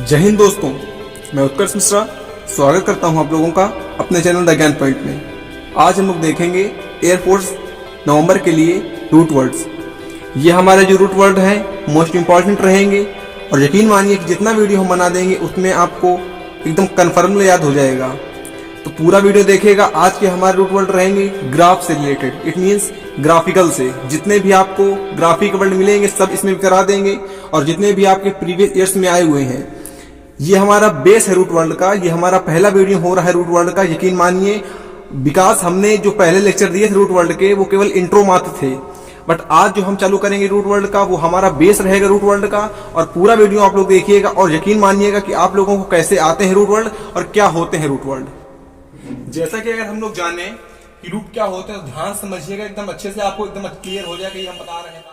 जय हिंद दोस्तों, मैं उत्कर्ष मिश्रा स्वागत करता हूं आप लोगों का अपने चैनल द ज्ञान पॉइंट में। आज हम लोग देखेंगे एयरफोर्स नवंबर के लिए रूट वर्ड्स। ये हमारे जो रूट वर्ड हैं मोस्ट इम्पॉर्टेंट रहेंगे और यकीन मानिए कि जितना वीडियो हम बना देंगे उसमें आपको एकदम कन्फर्म याद हो जाएगा। तो पूरा वीडियो देखिएगा। आज के हमारे रूट वर्ड रहेंगे ग्राफ से रिलेटेड, इट मीन्स ग्राफिकल से। जितने भी आपको ग्राफिक वर्ड मिलेंगे सब इसमें करा देंगे और जितने भी आपके प्रीवियस ईयर्स में आए हुए हैं। ये हमारा बेस है रूट वर्ड का। ये हमारा पहला वीडियो हो रहा है रूट वर्ड का। यकीन मानिए विकास हमने जो पहले लेक्चर दिए थे रूट वर्ड के वो केवल इंट्रो मात्र थे, बट आज जो हम चालू करेंगे रूट वर्ड का वो हमारा बेस रहेगा रूट वर्ड का। और पूरा वीडियो आप लोग देखिएगा और यकीन मानिएगा कि आप लोगों को कैसे आते हैं रूट वर्ड और क्या होते हैं रूट वर्ड। जैसा कि अगर हम लोग जाने कि रूट क्या होते हैं तो ध्यान समझिएगा एकदम अच्छे से, आपको एकदम क्लियर हो जाएगा। ये हम बता रहे हैं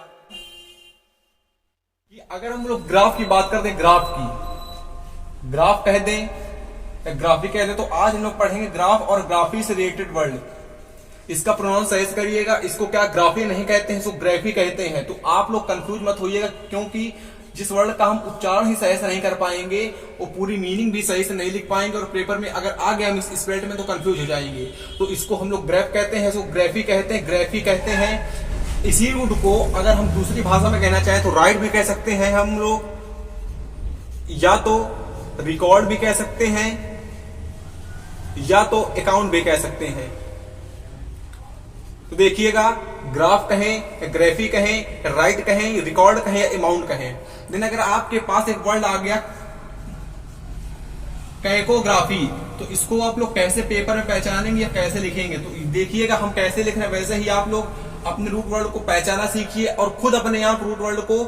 कि अगर हम लोग ग्राफ की बात करते हैं, ग्राफ कह दें या ग्राफी कह दें, तो आज हम लोग पढ़ेंगे ग्राफ और ग्राफी से रिलेटेड वर्ड। इसका प्रोनाउंस सही से करिएगा। इसको क्या ग्राफी नहीं कहते हैं, इसको ग्राफी कहते हैं। तो आप लोग कंफ्यूज मत होइएगा, क्योंकि जिस वर्ड का हम उच्चारण ही सही से नहीं कर पाएंगे वो पूरी मीनिंग भी सही से नहीं लिख पाएंगे और पेपर में अगर आ गया हम इस स्पेल्ट में तो कंफ्यूज हो जाएंगे। तो इसको हम लोग ग्राफ कहते हैं, इसको ग्राफी कहते हैं, ग्राफी कहते हैं। इसी रूट को अगर हम दूसरी भाषा में कहना चाहें तो राइट भी कह सकते हैं हम लोग, या तो रिकॉर्ड भी कह सकते हैं, या तो अकाउंट भी कह सकते हैं। तो देखिएगा, ग्राफ कहें, ग्राफी कहें, राइट कहें, रिकॉर्ड कहें या अमाउंट कहें। देन अगर आपके पास एक वर्ड आ गया कैकोग्राफी, तो इसको आप लोग कैसे पेपर में पहचानेंगे या कैसे लिखेंगे। तो देखिएगा हम कैसे लिख रहे हैं, वैसे ही आप लोग अपने रूट वर्ड को पहचाना सीखिए और खुद अपने आप रूट वर्ड को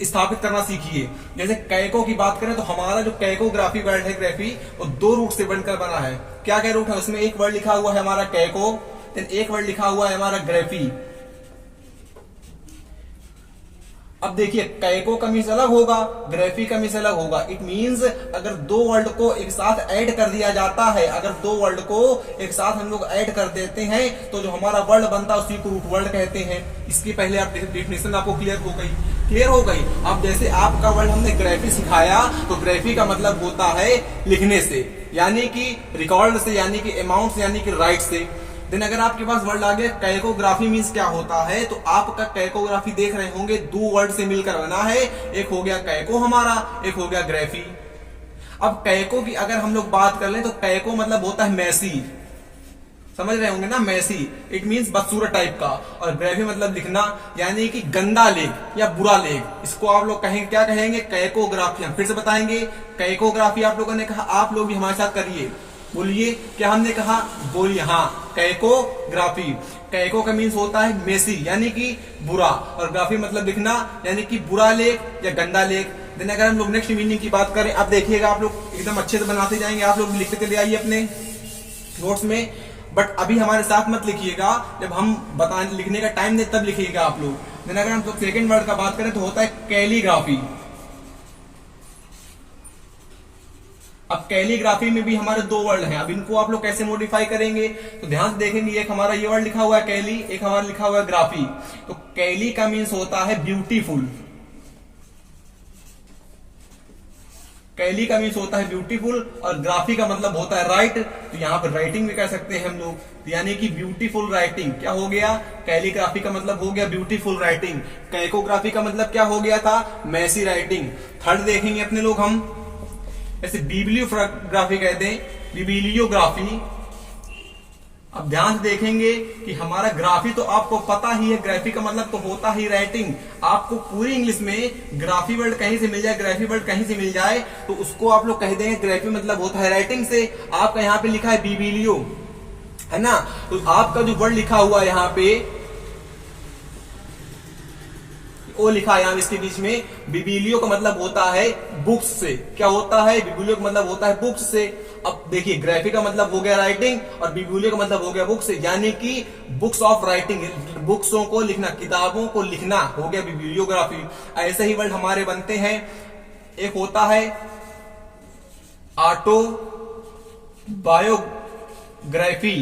स्थापित करना सीखिए। जैसे कैको की बात करें तो हमारा जो कैकोग्राफी वर्ड है ग्राफी, वो दो रूट से बनकर बना है। क्या क्या रूट है उसमें? एक वर्ड लिखा हुआ है हमारा कैको, देन एक वर्ड लिखा हुआ है हमारा ग्राफी। अब देखिए, कैको का मीन्स अलग होगा, ग्राफी का मीन्स अलग होगा। इट मीन्स अगर दो वर्ड को एक साथ ऐड कर दिया जाता है, अगर दो वर्ड को एक साथ हम लोग ऐड कर देते हैं तो जो हमारा वर्ड बनता है उसी को रूट वर्ड कहते हैं। इसकी पहले आप डेफिनेशन आपको क्लियर हो गई। अब जैसे आपका वर्ड हमने ग्राफी सिखाया तो ग्राफी का मतलब होता है लिखने से, यानी कि रिकॉर्ड से, यानी कि अमाउंट से, यानी कि राइट से। देन अगर आपके पास वर्ड आ गया कैकोग्राफी मीन्स क्या होता है, तो आपका कैकोग्राफी देख रहे होंगे दो वर्ड से मिलकर बना है। एक हो गया कैको हमारा, एक हो गया ग्राफी। अब कैको की अगर हम लोग बात कर लें तो कैको मतलब होता है मैसी, समझ रहे होंगे ना, मैसी। इट मीन्स बदसूरत टाइप का। और ग्राफी मतलब लिखना, यानी कि गंदा लेख या बुरा लेख। इसको आप लोग कहेंगे, क्या कहेंगे? कैकोग्राफी। हम फिर से बताएंगे, कैकोग्राफी आप लोगों ने कहा, आप लोग भी हमारे साथ करिए। बोलिए, क्या हमने कहा? बोलिए, हाँ, कैकोग्राफी। कैको का मीन्स होता है मेसी, यानी कि बुरा, और ग्राफी मतलब लिखना, यानी कि बुरा लेख या गंदा लेख। देन अगर हम लोग नेक्स्ट मीनिंग की बात करें, अब देखिएगा आप लोग एकदम अच्छे से बनाते जाएंगे, आप लोग लिखते चले आइए अपने नोट्स में। बट अभी हमारे साथ मत लिखिएगा, जब हम लिखने का टाइम दे तब लिखिएगा आप लोग। देन अगर हम लोग सेकेंड वर्ड का बात करें तो होता है कैलीग्राफी। अब कैलीग्राफी में भी हमारे दो वर्ड हैं। अब इनको आप लोग कैसे मॉडिफाई करेंगे तो ध्यान से देखेंगे। एक हमारा ये वर्ड लिखा हुआ है कैली, एक हमारा लिखा हुआ है ग्राफी। तो कैली का मीन्स होता है ब्यूटीफुल, कैली का मीन्स होता है ब्यूटीफुल, और ग्राफी का मतलब होता है राइट। तो यहाँ पर राइटिंग भी कर सकते हैं हम लोग, यानी कि ब्यूटीफुल राइटिंग। क्या हो गया? कैलीग्राफी का मतलब हो गया ब्यूटीफुल राइटिंग। कैकोग्राफी का मतलब क्या हो गया था? मैसी राइटिंग। थर्ड देखेंगे अपने लोग हम, ऐसे बिब्लियोग्राफी कहते हैं, बिब्लियोग्राफी। अब ध्यान से देखेंगे कि हमारा ग्राफी तो आपको पता ही है, ग्राफी का मतलब तो होता ही राइटिंग। आपको पूरी इंग्लिश में ग्राफी वर्ड कहीं से मिल जाए, ग्राफी वर्ड कहीं से मिल जाए तो उसको आप लोग कह देंगे ग्राफी मतलब होता है राइटिंग से। आपका यहाँ पे लिखा है बिब्लियो, है ना, तो आपका जो वर्ड लिखा हुआ है यहाँ पे ओ लिखा है, यहाँ इसके बीच में बिब्लियो का मतलब होता है बुक्स से। क्या होता है? बिब्लियो का मतलब होता है बुक्स से। अब देखिए, ग्राफी का मतलब हो गया राइटिंग और बिब्लियो का मतलब हो गया बुक्स, यानी कि बुक्स ऑफ राइटिंग, बुक्सों को लिखना, किताबों को लिखना हो गया बिब्लियोग्राफी। ऐसे ही वर्ड हमारे बनते हैं। एक होता है ऑटो बायोग्राफी।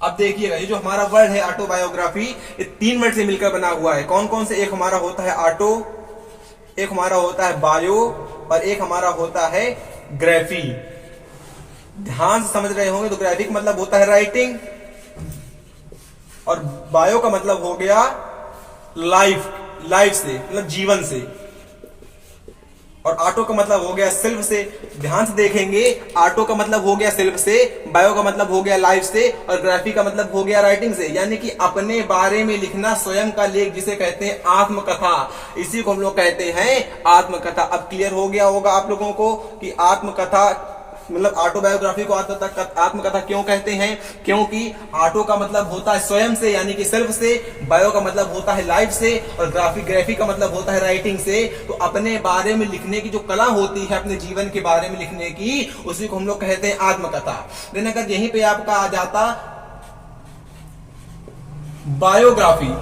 अब देखिएगा, ये जो हमारा वर्ड है ऑटोबायोग्राफी, ये तीन वर्ड से मिलकर बना हुआ है। कौन कौन से? एक हमारा होता है ऑटो, एक हमारा होता है बायो और एक हमारा होता है ग्राफी। ध्यान से समझ रहे होंगे तो ग्राफी का मतलब होता है राइटिंग, और बायो का मतलब हो गया लाइफ, लाइफ से मतलब जीवन से, और ऑटो का मतलब हो गया सेल्फ से। ध्यान से देखेंगे, ऑटो का मतलब हो गया सेल्फ से, बायो का मतलब हो गया लाइफ से, और ग्राफी का मतलब हो गया राइटिंग से। यानी कि अपने बारे में लिखना, स्वयं का लेख, जिसे कहते हैं आत्मकथा, इसी को हम लोग कहते हैं आत्मकथा। अब क्लियर हो गया होगा आप लोगों को कि आत्मकथा मतलब ऑटोबायोग्राफी को आत्मकथा क्यों कहते हैं। क्योंकि ऑटो का मतलब होता है स्वयं से यानी कि सेल्फ से, बायो का मतलब होता है लाइफ से, और ग्राफी का मतलब होता है राइटिंग से। तो अपने बारे में लिखने की जो कला होती है, अपने जीवन के बारे में लिखने की, उसी को हम लोग कहते हैं आत्मकथा। लेकिन अगर यहीं पे आपका आ जाता बायोग्राफी,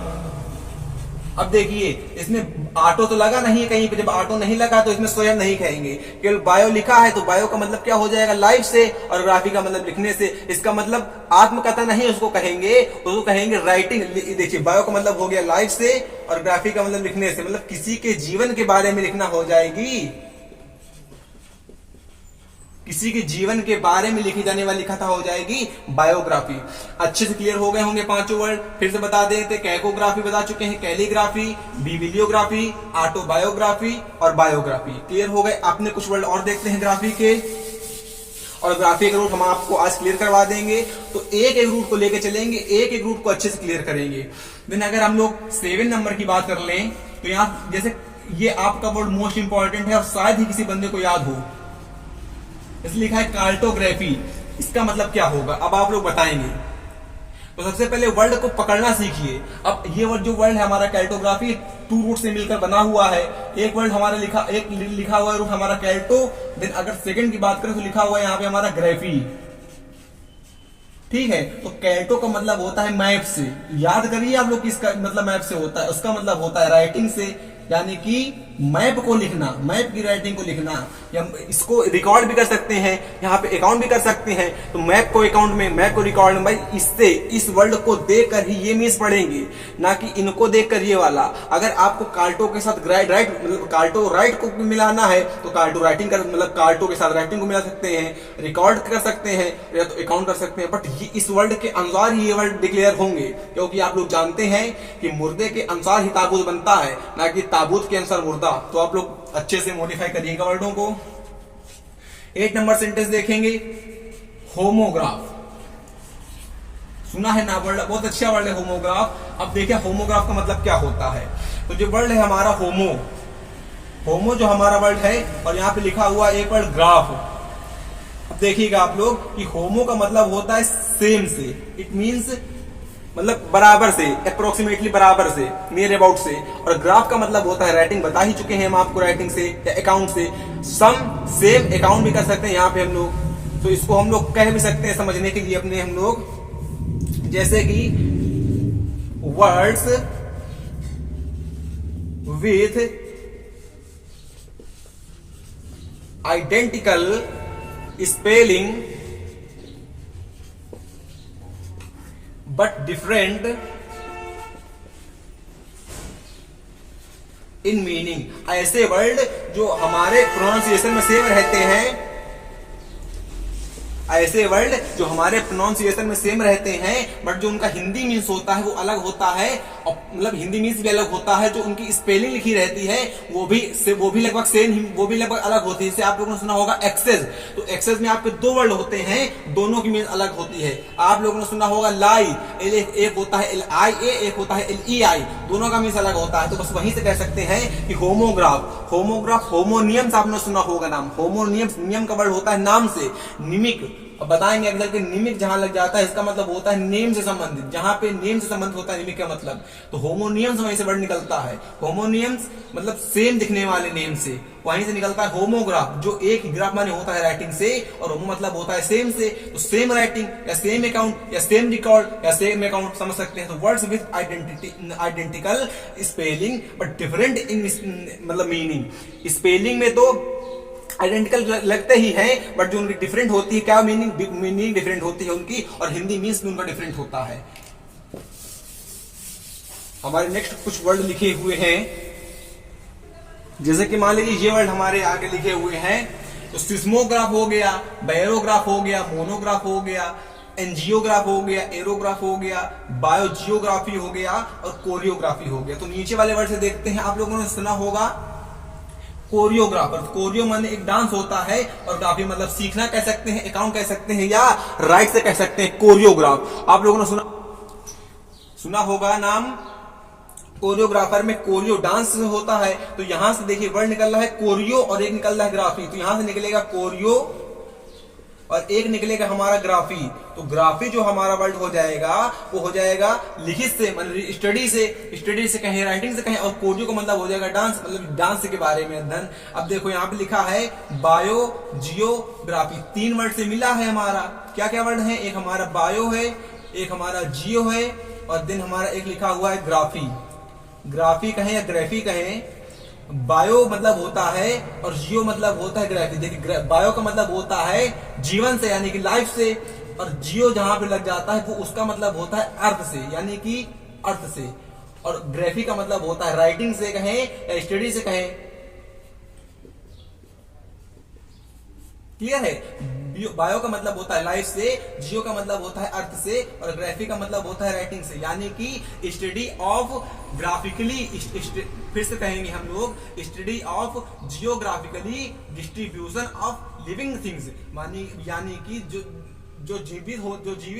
अब देखिए इसमें ऑटो तो लगा नहीं है कहीं पे, जब ऑटो नहीं लगा तो इसमें स्वयं नहीं कहेंगे, केवल बायो लिखा है तो बायो का मतलब क्या हो जाएगा, लाइफ से, और ग्राफी का मतलब लिखने से। इसका मतलब आत्मकथा नहीं उसको कहेंगे, उसको कहेंगे राइटिंग। देखिए बायो का मतलब हो गया लाइफ से, और ग्राफी का मतलब लिखने से, मतलब किसी के जीवन के बारे में लिखना हो जाएगी, किसी के जीवन के बारे में लिखी जाने वाली कथा हो जाएगी बायोग्राफी। अच्छे से क्लियर हो गए होंगे पांचों वर्ड। फिर से बता देते, कैकोग्राफी बता चुके हैं, कैलीग्राफी, बिबिलियोग्राफी, ऑटोबायोग्राफी और बायोग्राफी। क्लियर हो गए। आपने कुछ वर्ड और देखते हैं ग्राफी के, और ग्राफी का रूट हम आपको आज क्लियर करवा देंगे। तो एक एक रूट को लेकर चलेंगे, एक एक रूट को अच्छे से क्लियर करेंगे। देन अगर हम लोग 7 नंबर की बात कर लें तो यहाँ जैसे ये आपका वर्ड मोस्ट इंपॉर्टेंट है और शायद ही किसी बंदे को याद हो, इसलिए लिखा है कार्टोग्राफी। इसका मतलब क्या होगा अब आप लोग बताएंगे। तो सबसे पहले वर्ड को पकड़ना सीखिए। अब ये वर्ड जो वर्ड है हमारा कैल्टोग्राफी, 2 रूट से मिलकर बना हुआ है। एक वर्ड हमारा लिखा हुआ है रूट हमारा कैल्टो। देन अगर सेकंड की बात करें तो लिखा हुआ है यहाँ पे हमारा ग्राफी। ठीक है, तो कैल्टो का मतलब होता है मैप से। याद करिए आप लोग किसका मतलब मैप से होता है, उसका मतलब होता है राइटिंग से, यानी कि मैप को लिखना, मैप की राइटिंग को लिखना। या इसको रिकॉर्ड भी कर सकते हैं, यहाँ पे अकाउंट भी कर सकते हैं। तो मैप को अकाउंट में, मैप को रिकॉर्ड में, भाई इससे इस वर्ड को देखकर ही ये मीन्स पढ़ेंगे, ना कि इनको देखकर ये वाला। अगर आपको कार्टो के साथ राइट मतलब कार्टो राइट को मिलाना है तो कार्टो राइटिंग कर मतलब कार्टो के साथ राइटिंग को मिला सकते हैं, रिकॉर्ड कर सकते हैं या तो अकाउंट कर सकते हैं। बट ये इस वर्ड के अनुसार ही ये वर्ड डिक्लेयर होंगे, क्योंकि आप लोग जानते हैं कि मुर्दे के अनुसार ही ताबूत बनता है, ना कि ताबूत के अनुसार मुर्दा। तो आप लोग अच्छे से मॉडिफाई करिएगा वर्डों को। 8 नंबर सेंटेंस देखेंगे, होमोग्राफ। सुना है ना वर्ड, बहुत अच्छा वर्ड है होमोग्राफ। अब देखिए होमोग्राफ का मतलब क्या होता है। तो जो वर्ड है हमारा होमो, होमो जो हमारा वर्ड है, और यहां पे लिखा हुआ एक वर्ड ग्राफ। अब देखिएगा आप लोग कि होमो का मतलब होता है सेम से, इट मींस मतलब बराबर से, अप्रोक्सीमेटली बराबर से, नियर अबाउट से। और ग्राफ का मतलब होता है राइटिंग, बता ही चुके हैं हम आपको, राइटिंग से या अकाउंट से। सम, सेम, अकाउंट भी कर सकते हैं यहाँ पे हम लोग। तो isso हम लोग कह भी सकते हैं समझने के लिए अपने हम लोग, जैसे कि words with identical spelling but different in meaning. ऐसे वर्ड जो हमारे प्रोनाउंसिएशन में सेम रहते हैं, ऐसे वर्ड जो हमारे प्रोनाउंसिएशन में सेम रहते हैं, बट जो उनका हिंदी मीन्स होता है वो अलग होता है, और मतलब हिंदी मीन्स भी अलग होता है। जो उनकी स्पेलिंग लिखी रहती है वो भी लगभग सेम, वो भी लगभग अलग होती है। जैसे आप लोगों ने सुना होगा एक्सेस, तो एक्सेस में आपके 2 वर्ड होते हैं, दोनों की मीन्स अलग होती है। आप लोगों ने सुना होगा लाई, एक होता है LIA, एक होता है LEI, दोनों का मीन्स अलग होता है। तो बस वहीं से कह सकते हैं कि होमोग्राफ, होमोग्राफ, होमोनियम्स आपने सुना होगा नाम, होमोनियम्स, नियम का वर्ड होता है नाम से, निमिक। अब बताएंगे अगले कि निमिक जहां लग जाता है इसका मतलब होता है नेम से संबंधित, जहां पे नेम से संबंधित होता है निमिक का मतलब। तो होमोनियम्स वहीं से वर्ड निकलता है, होमोनियम्स मतलब सेम दिखने वाले नेम से, वहीं से निकलता है होमोग्राफ, जो एक ही ग्राफ माने होता है राइटिंग से, और होमो मतलब होता है सेम से। तो सेम राइटिंग या सेम अकाउंट या सेम रिकॉर्ड या सेम अकाउंट समझ सकते हैं। तो words with identical spelling but different in मतलब मीनिंग। स्पेलिंग में तो आइडेंटिकल लगते ही हैं, बट जो उनकी डिफरेंट होती है, क्या मीनिंग डिफरेंट होती है उनकी, और हिंदी मीन्स भी उनका डिफरेंट होता है। हमारे नेक्स्ट कुछ वर्ड लिखे हुए हैं, जैसे कि मान लीजिए ये वर्ड हमारे आगे लिखे हुए हैं, तो सिस्मोग्राफ हो गया, बैरोग्राफ हो गया, मोनोग्राफ हो गया, एंजियोग्राफ हो गया, एरोग्राफ हो गया, बायोजियोग्राफी हो गया और कोरियोग्राफी हो गया। तो नीचे वाले वर्ड से देखते हैं, आप लोगों ने सुना होगा कोरियोग्राफर। कोरियो माने एक डांस होता है और ग्राफी मतलब सीखना कह सकते हैं, अकाउंट कह सकते हैं या राइट से कह सकते हैं कोरियोग्राफ। आप लोगों ने सुना होगा नाम कोरियोग्राफर में कोरियो डांस होता है। तो यहां से देखिए वर्ड निकल रहा है कोरियो और एक निकल रहा है ग्राफी। तो यहां से निकलेगा कोरियो और एक निकलेगा हमारा ग्राफी। तो ग्राफी जो हमारा वर्ड हो जाएगा वो हो जाएगा लिखित से मतलब स्टडी से कहें, राइटिंग से कहें, और कोरियो का मतलब हो जाएगा डांस, मतलब डांस के बारे में अध्ययन। अब देखो यहाँ पे लिखा है बायो जियोग्राफी, 3 वर्ड से मिला है हमारा। क्या क्या वर्ड है? एक हमारा बायो है, एक हमारा जियो है और देन हमारा एक लिखा हुआ है ग्राफी। ग्राफी कहें या ग्राफी कहें, बायो मतलब होता है और जियो मतलब होता है ग्राफी। देखिए बायो का मतलब होता है जीवन से यानी कि लाइफ से, और जियो जहां पे लग जाता है वो उसका मतलब होता है अर्थ से यानी कि अर्थ से, और ग्राफी का मतलब होता है राइटिंग से कहें या स्टडी से कहें। क्लियर है? बायो का मतलब होता है लाइफ से, जियो का मतलब होता है अर्थ से और ग्राफी का मतलब होता है राइटिंग से, यानी कि स्टडी ऑफ ग्राफिकली, फिर से कहेंगे हम लोग, study of geographically distribution of living things, यानी कि जो जीवित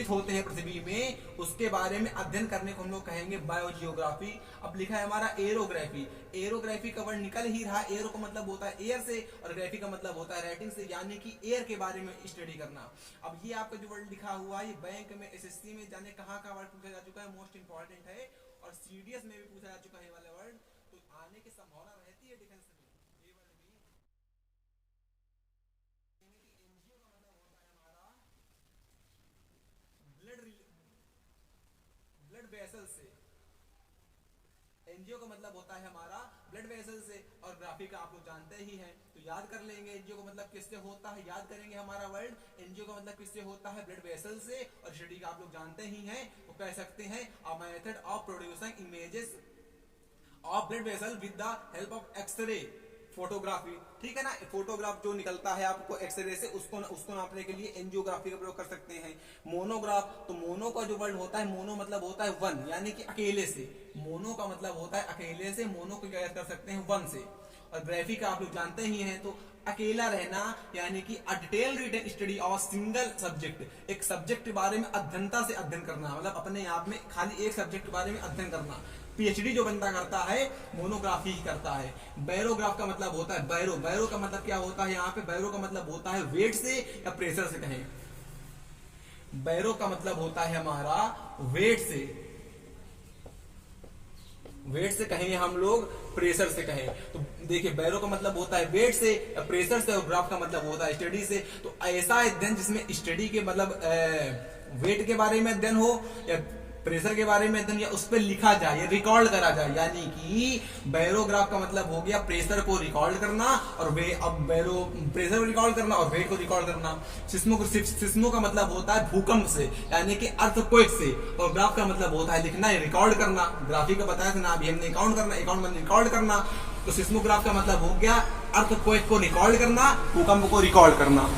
होते हैं पृथ्वी में उसके बारे में अध्ययन करने को हम लोग कहेंगे बायोजियोग्राफी। अब लिखा है हमारा एरोग्राफी। एरोग्राफी का वर्ड निकल ही रहा, एरो का मतलब होता है एयर से और ग्राफी का मतलब होता है राइटिंग से, यानी कि एयर के बारे में स्टडी करना। अब ये आपका जो वर्ड लिखा हुआ है ये बैंक में, एसएससी में जाने कहाँ का वर्ड पूछा जा चुका है, मोस्ट इंपॉर्टेंट है, और सीडीएस में भी पूछा जा चुका है वाला वर्ड, तो आने की संभावना रहती है डिफेंस में ये वर्ड भी। एनजीओ का मतलब होता है हमारा ब्लड वेसल से, एनजीओ का मतलब होता है हमारा ब्लड वेसल से, और ग्राफी का आप लोग जानते ही हैं। तो याद कर लेंगे एनजीओ का मतलब किससे होता है, याद करेंगे हमारा वर्ड एनजीओ का मतलब किससे होता है, ब्लड वेसल से, और स्टडी का आप लोग जानते ही हैं, वो कह सकते हैं a method of producing images of blood vessel with the help of X ray photography. ठीक है ना, फोटोग्राफ जो निकलता है आपको एक्सरे से उसको नापने के लिए एंजियोग्राफी का प्रयोग कर सकते हैं। मोनोग्राफ, तो मोनो का जो वर्ड होता है, मोनो मतलब होता है वन यानी कि अकेले से, मोनो का मतलब होता है अकेले से, मोनो को क्या कर सकते हैं वन से, और ग्राफी का आप लोग जानते ही हैं तो अकेला रहना यानी कि a detail written study of single subject, एक सब्जेक्ट के बारे में अध्ययनता से अध्ययन करना, मतलब अपने आप में खाली एक सब्जेक्ट के बारे में अध्ययन करना। पीएचडी जो बंदा करता है मोनोग्राफी ही करता है। बैरोग्राफ का मतलब होता है बैरो, बैरो का मतलब क्या होता है यहाँ पे, बैरो का मतलब होता है वेट से या प्रेशर से कहें, बैरो का मतलब होता है हमारा वेट से, वेट से कहें हम लोग प्रेशर से कहें। तो देखिए बैरो का मतलब होता है वेट से या प्रेशर से, और ग्राफ का मतलब होता है स्टडी से। तो ऐसा अध्ययन जिसमें स्टडी के मतलब वेट के बारे में अध्ययन हो या प्रेशर के बारे में अध्ययन, या उस पर लिखा जाए या रिकॉर्ड करा जाए, यानी कि बैरोग्राफ का मतलब हो गया प्रेशर को रिकॉर्ड करना, और प्रेशर को रिकॉर्ड करना और वेट को रिकॉर्ड करना। सिस्मो का मतलब होता है भूकंप से यानी कि अर्थक्वेक से, और ग्राफ का मतलब होता है लिखना या रिकॉर्ड करना। ग्राफी का बताया था ना अभी हमने, अकाउंट करना, अकाउंट मतलब रिकॉर्ड करना। तो सिस्मोग्राफ का मतलब हो गया अर्थक्वेक को रिकॉर्ड करना, भूकंप को रिकॉर्ड करना।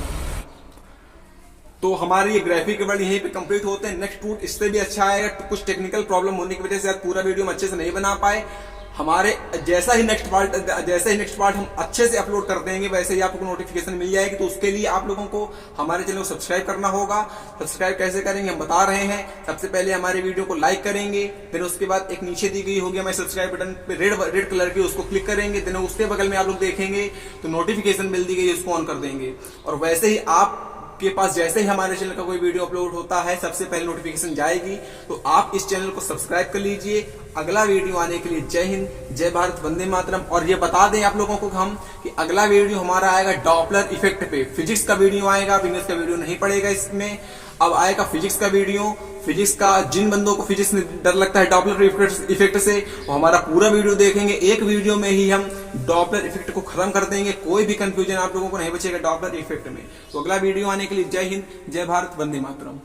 तो हमारे ये ग्राफिक वर्ड यहीं पे कंप्लीट होते हैं। नेक्स्ट टूट इससे भी अच्छा आएगा, तो कुछ टेक्निकल प्रॉब्लम होने की वजह से पूरा वीडियो हम अच्छे से नहीं बना पाए। हमारे जैसा ही नेक्स्ट पार्ट हम अच्छे से अपलोड कर देंगे वैसे ही आपको नोटिफिकेशन मिल जाएगी। तो उसके लिए आप लोगों को हमारे चैनल को सब्सक्राइब करना होगा। सब्सक्राइब कैसे करेंगे हम बता रहे हैं। सबसे पहले हमारे वीडियो को लाइक करेंगे, फिर उसके बाद एक नीचे दी गई होगी हमारे सब्सक्राइब बटन पे रेड कलर की, उसको क्लिक करेंगे। देन उसके बगल में आप लोग देखेंगे तो नोटिफिकेशन मिल दी गई, उसको ऑन कर देंगे। और वैसे ही आप के पास जैसे ही हमारे चैनल का कोई वीडियो अपलोड होता है सबसे पहले नोटिफिकेशन जाएगी। तो आप इस चैनल को सब्सक्राइब कर लीजिए। अगला वीडियो आने के लिए जय हिंद, जय भारत, वंदे मातरम। और ये बता दें आप लोगों को हम कि अगला वीडियो हमारा आएगा डॉपलर इफेक्ट पे। फिजिक्स का वीडियो आएगा, इंग्लिश का वीडियो नहीं पड़ेगा इसमें। अब आएगा फिजिक्स का वीडियो। फिजिक्स का जिन बंदों को फिजिक्स में डर लगता है डॉपलर इफेक्ट से, वो हमारा पूरा वीडियो देखेंगे। एक वीडियो में ही हम डॉपलर इफेक्ट को खत्म कर देंगे, कोई भी कंफ्यूजन आप लोगों को नहीं बचेगा डॉपलर इफेक्ट में। तो अगला वीडियो आने के लिए जय हिंद, जय भारत, वंदे मातरम।